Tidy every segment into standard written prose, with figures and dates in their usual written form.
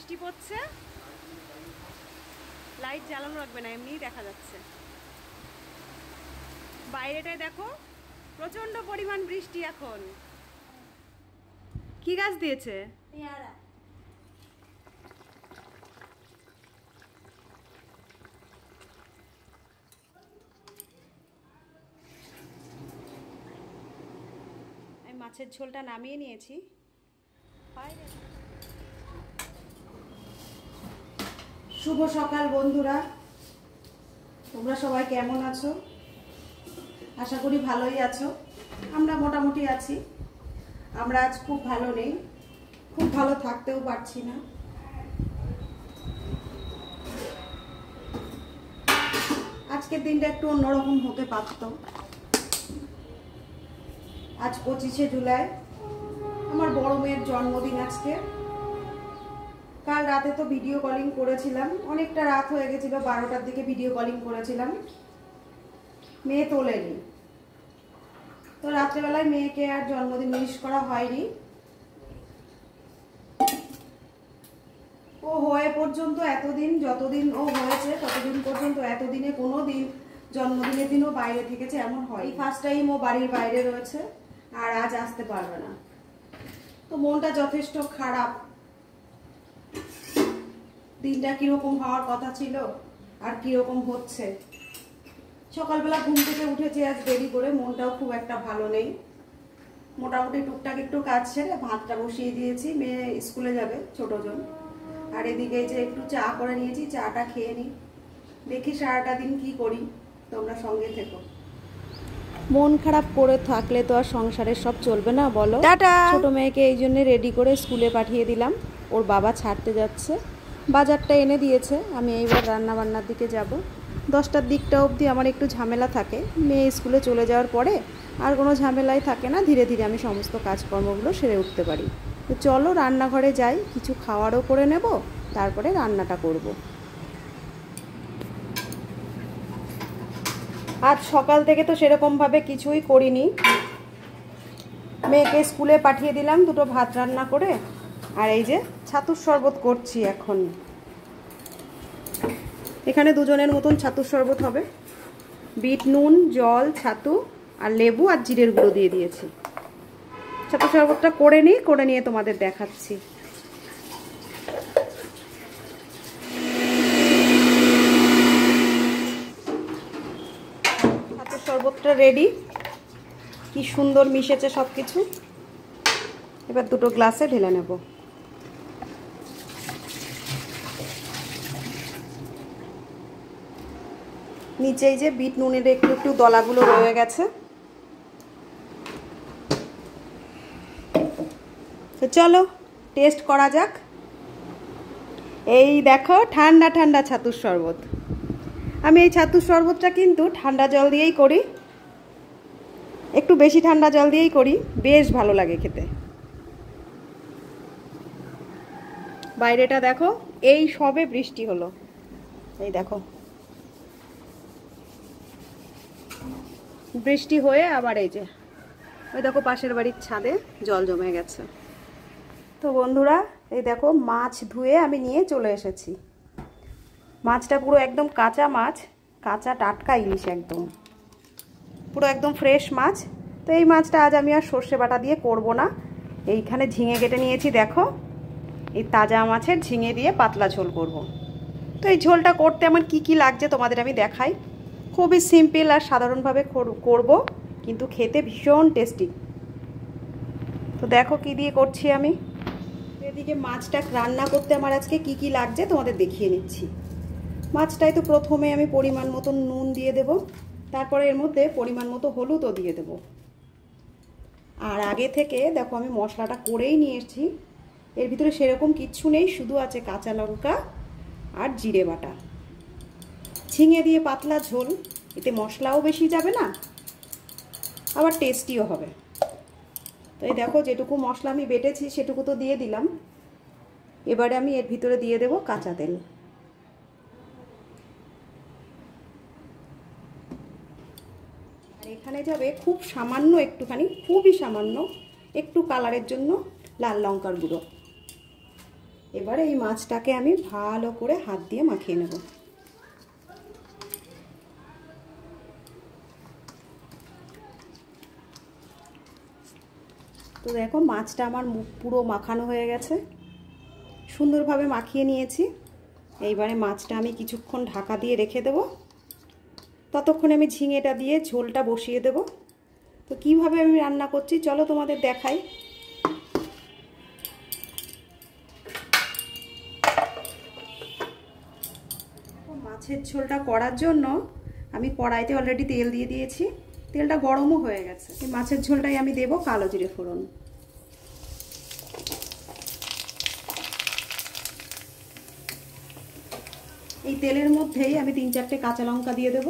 বৃষ্টি পড়ছে, লাইট জ্বালানো রাখবে না, এমনিই দেখা যাচ্ছে। বাইরেটায় দেখো প্রচন্ড পরিমাণ বৃষ্টি। এখন কি গাছ দিয়েছে? পেয়ারা। আমি মাছের ঝোলটা নামিয়ে নিয়েছি। শুভ সকাল বন্ধুরা, তোমরা সবাই কেমন আছো? আশা করি ভালোই আছো। আমরা মোটামুটি আছি। আমরা আজ খুব ভালো নেই, খুব ভালো থাকতেও পারছি না। আজকের দিনটা একটু অন্যরকম হতে পারত। আজ 25শে জুলাই, আমার বড় মেয়ের জন্মদিন আজকে। কাল রাতে তো ভিডিও কলিং করেছিলাম, অনেকটা রাত হয়ে গেছিল, 12টার দিকে ভিডিও কলিং করেছিলাম, মেয়ে তোলেনি। তো রাত্রেবেলায় মেয়েকে আর জন্মদিন উইশ করা হয়নি। ও হয়ে পর্যন্ত এতদিন, যতদিন ও হয়েছে ততদিন পর্যন্ত, এতদিনে কোনো দিন জন্মদিনের দিনও বাইরে থেকেছে এমন হয়। ফার্স্ট টাইম ও বাড়ির বাইরে রয়েছে, আর আজ আসতে পারবে না। তো মনটা যথেষ্ট খারাপ। দিনটা কিরকম হওয়ার কথা ছিল আর কিরকম হচ্ছে। সকালবেলা ঘুম থেকে উঠেছি আজ দেরি করে, মনটাও খুব একটা ভালো নেই। মোটামুটি টুকটাক একটু কাজ সেরে ভাতটা বসিয়ে দিয়েছি, মেয়ে স্কুলে যাবে ছোটজন। আর এদিকে যে একটু চা করে নিয়েছি, চাটা খেয়ে নিই, দেখি সারাটা দিন কি করি। তোমরা সঙ্গে থেকো। মন খারাপ করে থাকলে তো আর সংসারের সব চলবে না, বলো। ছোট মেয়েকে এই জন্য রেডি করে স্কুলে পাঠিয়ে দিলাম, ওর বাবা ছাড়তে যাচ্ছে। বাজারটা এনে দিয়েছে, আমি এইবার রান্না বান্নার দিকে যাব। 10টার দিকটা অবধি আমার একটু ঝামেলা থাকে, মেয়ে স্কুলে চলে যাওয়ার পরে আর কোনো ঝামেলাই থাকে না। ধীরে ধীরে আমি সমস্ত কাজকর্মগুলো সেরে উঠতে পারি। তো চলো রান্নাঘরে যাই, কিছু খাওয়ারও করে নেব, তারপরে রান্নাটা করব। আজ সকাল থেকে তো সেরকমভাবে কিছুই করিনি। মেয়েকে স্কুলে পাঠিয়ে দিলাম, দুটো ভাত রান্না করে। আর এই যে ছাতুর শরবত করছি এখন। এখানে দুজনের মতন ছাতুর শরবত হবে। বিট নুন, জল, ছাতু আর লেবু আর জিরের গুঁড়ো দিয়ে দিয়েছি। ছাতুর শরবতটা করে নিই, করে নিয়ে তোমাদের দেখাচ্ছি। ছাতুর শরবতটা রেডি, কি সুন্দর মিশেছে সব কিছু। এবার দুটো গ্লাসে ঢেলে নেব। নিচেই যে বিট নুনের একটু একটু দলাগুলো রয়ে গেছে। তো চলো টেস্ট করা যাক। এই দেখো ঠান্ডা ঠান্ডা ছাতুর শরবত। আমি এই ছাতুর শরবতটা কিন্তু ঠান্ডা জল দিয়েই করি, একটু বেশি ঠান্ডা জল দিয়েই করি, বেশ ভালো লাগে খেতে। বাইরেটা দেখো, এই সবে বৃষ্টি হলো, এই দেখো বৃষ্টি হয়ে আবার এই যে ওই দেখো পাশের বাড়ির ছাদে জল জমে গেছে। তো বন্ধুরা এই দেখো মাছ ধুয়ে আমি নিয়ে চলে এসেছি। মাছটা পুরো একদম কাঁচা মাছ, কাঁচা টাটকা ইলিশ, একদম পুরো একদম ফ্রেশ মাছ। তো এই মাছটা আজ আমি আর সর্ষে বাটা দিয়ে করব না। এইখানে ঝিঙে কেটে নিয়েছি, দেখো এই তাজা মাছের ঝিঙে দিয়ে পাতলা ঝোল করব। তো এই ঝোলটা করতে আমার কি কি লাগছে তোমাদের আমি দেখাই। খুবই সিম্পল আর সাধারণভাবে করব, কিন্তু খেতে ভীষণ টেস্টি। তো দেখো কি দিয়ে করছি আমি। এদিকে মাছটা রান্না করতে আমার আজকে কি কি লাগছে তোমাদের দেখিয়ে নিচ্ছি। মাছটাই তো প্রথমে আমি পরিমাণ মতো নুন দিয়ে দেব, তারপরে এর মধ্যে পরিমাণ মতো হলুদও দিয়ে দেব। আর আগে থেকে দেখো আমি মশলাটা করেই নিয়ে এসেছি। এর ভিতরে সেরকম কিচ্ছু নেই, শুধু আছে কাঁচা লঙ্কা আর জিরে বাটা। ঝিঙে দিয়ে পাতলা ঝোল, এতে মশলাও বেশি যাবে না, আবার টেস্টিও হবে। তো এই দেখো যেটুকু মশলা আমি বেটেছি সেটুকু তো দিয়ে দিলাম। এবারে আমি এর ভিতরে দিয়ে দেব কাঁচা তেল। আর এখানে যাবে খুব সামান্য একটুখানি, খুবই সামান্য একটু কালারের জন্য লাল লঙ্কার গুঁড়ো। এবারে এই মাছটাকে আমি ভালো করে হাত দিয়ে মাখিয়ে নেব। তো দেখো মাছটা আমার পুরো মাখানো হয়ে গেছে, সুন্দরভাবে মাখিয়ে নিয়েছি। এইবারে মাছটা আমি কিছুক্ষণ ঢাকা দিয়ে রেখে দেব, ততক্ষণে আমি ঝিঙেটা দিয়ে ঝোলটা বসিয়ে দেব। তো কিভাবে আমি রান্না করছি চলো তোমাদের দেখাই। মাছের ঝোলটা করার জন্য আমি কড়াইতে অলরেডি তেল দিয়ে দিয়েছি, তেলটা গরমও হয়ে গেছে। এই মাছের ঝোলটাই আমি দেব কালো জিরে ফোড়ন। এই তেলের মধ্যেই আমি 3-4টে কাঁচা লঙ্কা দিয়ে দেব।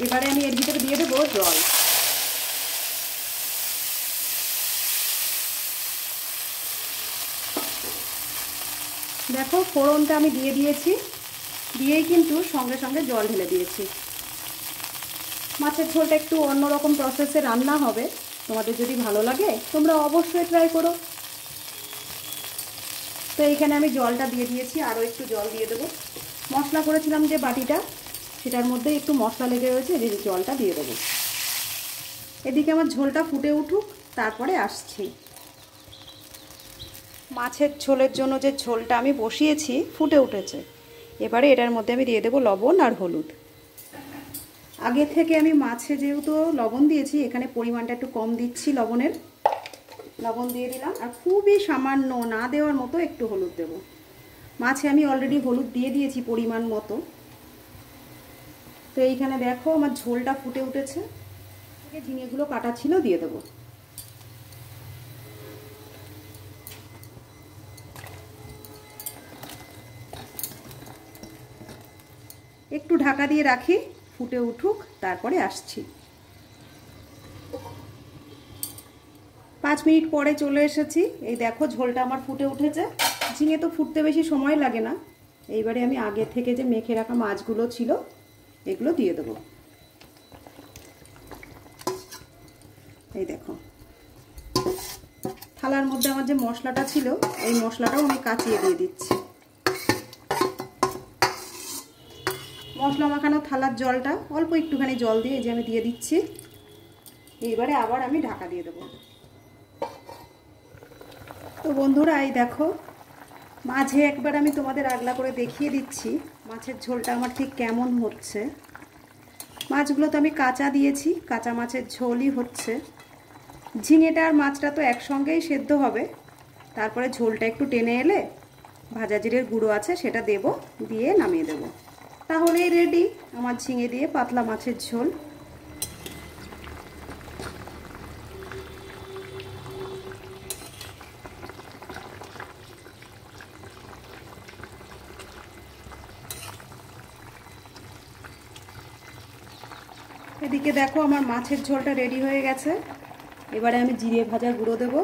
এবারে আমি এর ভিতরে দিয়ে দেবো জল। দেখো ফোড়নটা আমি দিয়ে দিয়েছি, দিয়েই কিন্তু সঙ্গে সঙ্গে জল ঢেলে দিয়েছি। মাছের ঝোলটা একটু অন্যরকম প্রসেসে রান্না হবে, তোমাদের যদি ভালো লাগে তোমরা অবশ্যই ট্রাই করো। তো এইখানে আমি জলটা দিয়ে দিয়েছি, আরও একটু জল দিয়ে দেবো। মশলা করেছিলাম যে বাটিটা, সেটার মধ্যে একটু মশলা লেগে রয়েছে, যে জলটা দিয়ে দেবো। এদিকে আমার ঝোলটা ফুটে উঠুক, তারপরে আসছি। মাছের ঝোলের জন্য যে ঝোলটা আমি বসিয়েছি ফুটে উঠেছে। এবারে এটার মধ্যে আমি দিয়ে দেবো লবণ আর হলুদ। আগে থেকে আমি মাছে যেহেতু লবণ দিয়েছি, এখানে পরিমাণটা একটু কম দিচ্ছি লবণের। লবণ দিয়ে দিলাম, আর খুবই সামান্য, না দেওয়ার মতো একটু হলুদ দেব। মাছে আমি অলরেডি হলুদ দিয়ে দিয়েছি পরিমাণ মতো। তো এইখানে দেখো আমার ঝোলটা ফুটে উঠেছে। ঝিঙেগুলো কাটা ছিল দিয়ে দেবো। একটু ঢাকা দিয়ে রাখি, ফুটে উঠুক, তারপরে আসছি। 5 মিনিট পরে চলে এসেছি। এই দেখো ঝোলটা আমার ফুটে উঠেছে। ঝিঙে তো ফুটতে বেশি সময় লাগে না। এইবারে আমি আগে থেকে যে মেখে রাখা মাছগুলো ছিল এগুলো দিয়ে দেবো। এই দেখো থালার মধ্যে আমার যে মশলাটা ছিল, এই মশলাটাও আমি কাচিয়ে দিয়ে দিচ্ছি। মশলা মাখানো থালার জলটা অল্প একটুখানি জল দিয়ে এই যে আমি দিয়ে দিচ্ছি। এইবারে আবার আমি ঢাকা দিয়ে দেবো। তো বন্ধুরা এই দেখো মাঝে একবার আমি তোমাদের আগলা করে দেখিয়ে দিচ্ছি মাছের ঝোলটা আমার ঠিক কেমন হচ্ছে। মাছগুলো তো আমি কাঁচা দিয়েছি, কাঁচা মাছের ঝোলই হচ্ছে। ঝিঙেটা আর মাছটা তো একসঙ্গেই সেদ্ধ হবে। তারপরে ঝোলটা একটু টেনে এলে ভাজা জিরের গুঁড়ো আছে সেটা দেব, দিয়ে নামিয়ে দেব। তাহলেই রেডি আমার ঝিঙে দিয়ে পাতলা মাছের ঝোল। এদিকে দেখো আমার মাছের ঝোলটা রেডি হয়ে গেছে। এবারে আমি জিরে ভাজা গুঁড়ো দেব।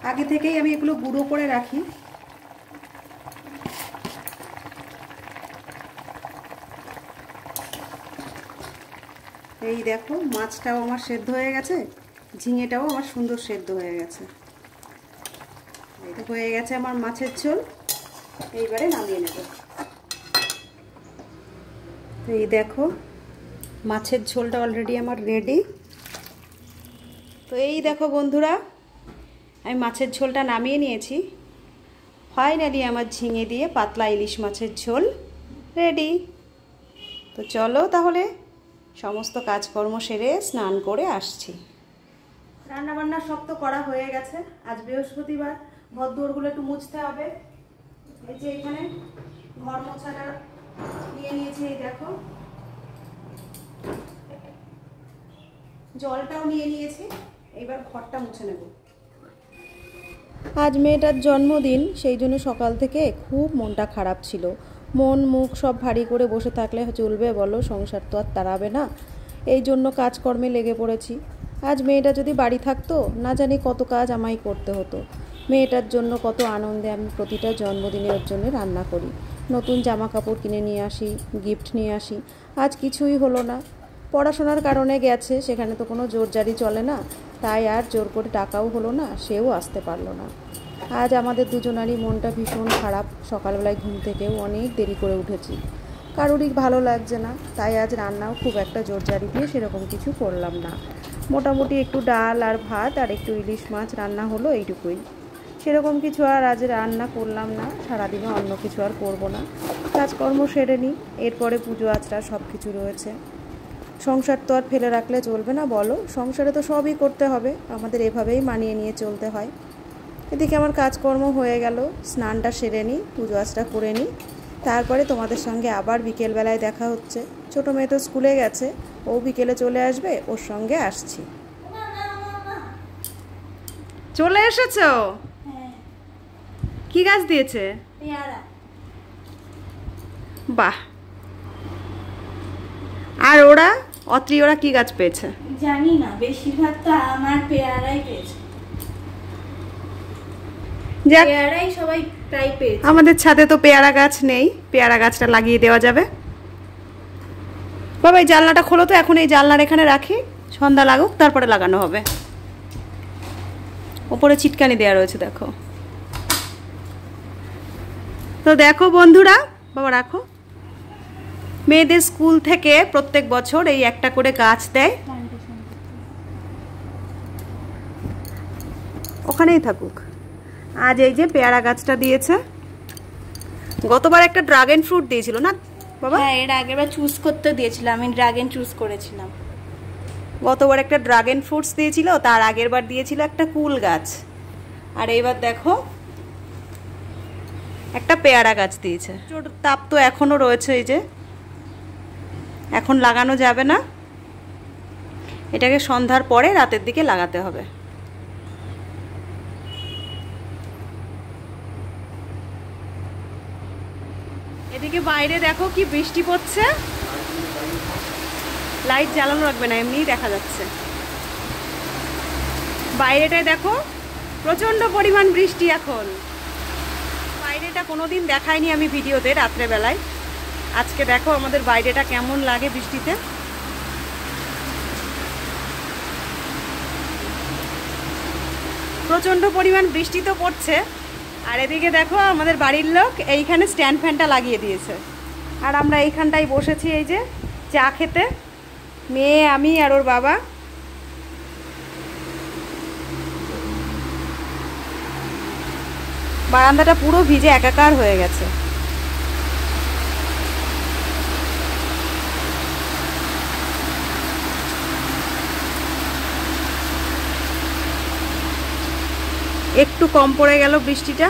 আগে থেকেই আমি এগুলো গুঁড়ো করে রাখি। এই দেখো মাছটাও আমার সেদ্ধ হয়ে গেছে, ঝিঙেটাও আমার সুন্দর সেদ্ধ হয়ে গেছে। এটা হয়ে গেছে আমার মাছের ঝোল। এইবারে নামিয়ে নেব। এই দেখো মাছের ঝোলটা অলরেডি আমার রেডি। তো এই দেখো বন্ধুরা আমি মাছের ঝোলটা নামিয়ে নিয়েছি। ফাইনালি আমার ঝিঙে দিয়ে পাতলা ইলিশ মাছের ঝোল রেডি। তো চলো তাহলে সমস্ত কাজকর্ম সেরে স্নান করে আসছি। রান্নাবান্না সব তো করা হয়ে গেছে। আজ বৃহস্পতিবার, ঘর দুয়ারগুলো একটু মুছতে হবে। এই যে এখানে ঘর মোছাটা নিয়ে নিয়েছি, এই দেখো জলটাও নিয়ে নিয়েছি। এবার ঘরটা মুছে নেব। আজ মেয়েটার জন্মদিন, সেই জন্য সকাল থেকে খুব মনটা খারাপ ছিল। মন মুখ সব ভারী করে বসে থাকলে চলবে বলো, সংসার তো আর তাড়াবে না। এই জন্য কাজকর্মে লেগে পড়েছি। আজ মেয়েটা যদি বাড়ি থাকতো না জানি কত কাজ আমায় করতে হতো। মেয়েটার জন্য কত আনন্দে আমি প্রতিটা জন্মদিনের জন্য রান্না করি, নতুন জামা কাপড় কিনে নিয়ে আসি, গিফট নিয়ে আসি। আজ কিছুই হলো না। পড়াশোনার কারণে গেছে, সেখানে তো কোনো জোরজারি চলে না। তাই আর জোর করে ডাকাও হলো না, সেও আসতে পারলো না। আজ আমাদের দুজনারই মনটা ভীষণ খারাপ। সকালবেলায় ঘুম থেকেও অনেক দেরি করে উঠেছি, কারোরই ভালো লাগছে না। তাই আজ রান্নাও খুব একটা জোরজারি দিয়ে সেরকম কিছু করলাম না। মোটামুটি একটু ডাল আর ভাত আর একটু ইলিশ মাছ রান্না হলো, এইটুকুই। সেরকম কিছু আর আজ রান্না করলাম না। সারাদিনে অন্য কিছু আর করব না, কাজকর্ম সেরে নিই। এরপরে পুজো আচরা সব কিছু রয়েছে। সংসার তো আর ফেলে রাখলে চলবে না বলো, সংসারে তো সবই করতে হবে, আমাদের এভাবেই মানিয়ে নিয়ে চলতে হয়। এদিকে আমার কাজকর্ম হয়ে গেল, স্নানটা সেরে নিই, পুজো আচরা করে নিই, তারপরে তোমাদের সঙ্গে আবার বিকেলবেলায় দেখা হচ্ছে। ছোটো মেয়ে তো স্কুলে গেছে, ও বিকেলে চলে আসবে, ওর সঙ্গে আসছি। চলে এসেছো? কি গাছ দিয়েছে? বাহ। আর ওরা অত্রি ওরা কি গাছ পেয়েছে জানি না, বেশিরভাগ তো আমার পেয়ারাই পেয়েছে। পেয়ারাই সবাই প্রায় পেয়েছে। আমাদের ছাদে তো পেয়ারা গাছ নেই, পেয়ারা গাছটা লাগিয়ে দেওয়া যাবে। বাবা এই জানলাটা খোলো তো, এখন এই জানলার এখানে রাখি, সন্ধ্যা লাগুক তারপরে লাগানো হবে। ওপরে চিটকানি দেওয়া রয়েছে দেখো। তো দেখো বন্ধুরা, বাবা রাখো, মেয়েদের স্কুল থেকে প্রত্যেক বছর এই একটা করে গাছ দেয়, ওখানেই থাকুক। আজ এই যে পেয়ারা গাছটা দিয়েছে। গতবার একটা ড্রাগন ফ্রুট দিয়েছিল না বাবা? হ্যাঁ, এর আগেরবার চুজ করতে দিয়েছিল, আমি ড্রাগন চুজ করেছিলাম। গতবার একটা ড্রাগন ফ্রুটস দিয়েছিল, তার আগের বার দিয়েছিল একটা কুল গাছ, আর এইবার দেখো একটা পেয়ারা গাছ দিয়েছে। তাপ তো এখনো রয়েছে, এই যে এখন লাগানো যাবে না, এটাকে সন্ধ্যার পরে রাতের দিকে লাগাতে হবে। এদিকে বাইরে দেখো কি বৃষ্টি পড়ছে, লাইট জ্বালানো রাখবে না, এমনিই দেখা যাচ্ছে। বাইরেটায় দেখো প্রচন্ড পরিমাণ বৃষ্টি এখন। বাইরেটা কোনোদিন দেখাইনি আমি ভিডিওতে রাত্রেবেলায়, আজকে দেখো আমাদের বাইরেটা কেমন লাগে বৃষ্টিতে। প্রচন্ড পরিমাণ বৃষ্টি তো পড়ছে। আর এদিকে দেখো আমাদের বাড়ির লোক এইখানে স্ট্যান্ড ফ্যানটা লাগিয়ে দিয়েছে, আর আমরা এইখানটাই বসেছি এই যে চা খেতে, মেয়ে আমি আর ওর বাবা। বারান্দাটা পুরো ভিজে একাকার হয়ে গেছে। একটু কম পড়ে গেল বৃষ্টিটা।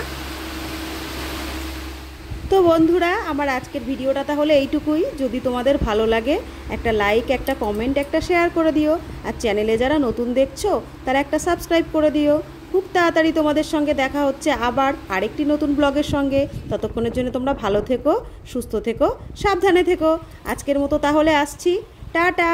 তো বন্ধুরা, আমার আজকের ভিডিওটা তাহলে এইটুকুই। যদি তোমাদের ভালো লাগে একটা লাইক, একটা কমেন্ট, একটা শেয়ার করে দিও। আর চ্যানেলে যারা নতুন দেখছো তারা একটা সাবস্ক্রাইব করে দিও। খুব তাড়াতাড়ি তোমাদের সঙ্গে দেখা হচ্ছে আবার আরেকটি নতুন ব্লগের সঙ্গে। ততক্ষণের জন্য তোমরা ভালো থেকো, সুস্থ থেকো, সাবধানে থেকো। আজকের মতো তাহলে আসছি, টাটা।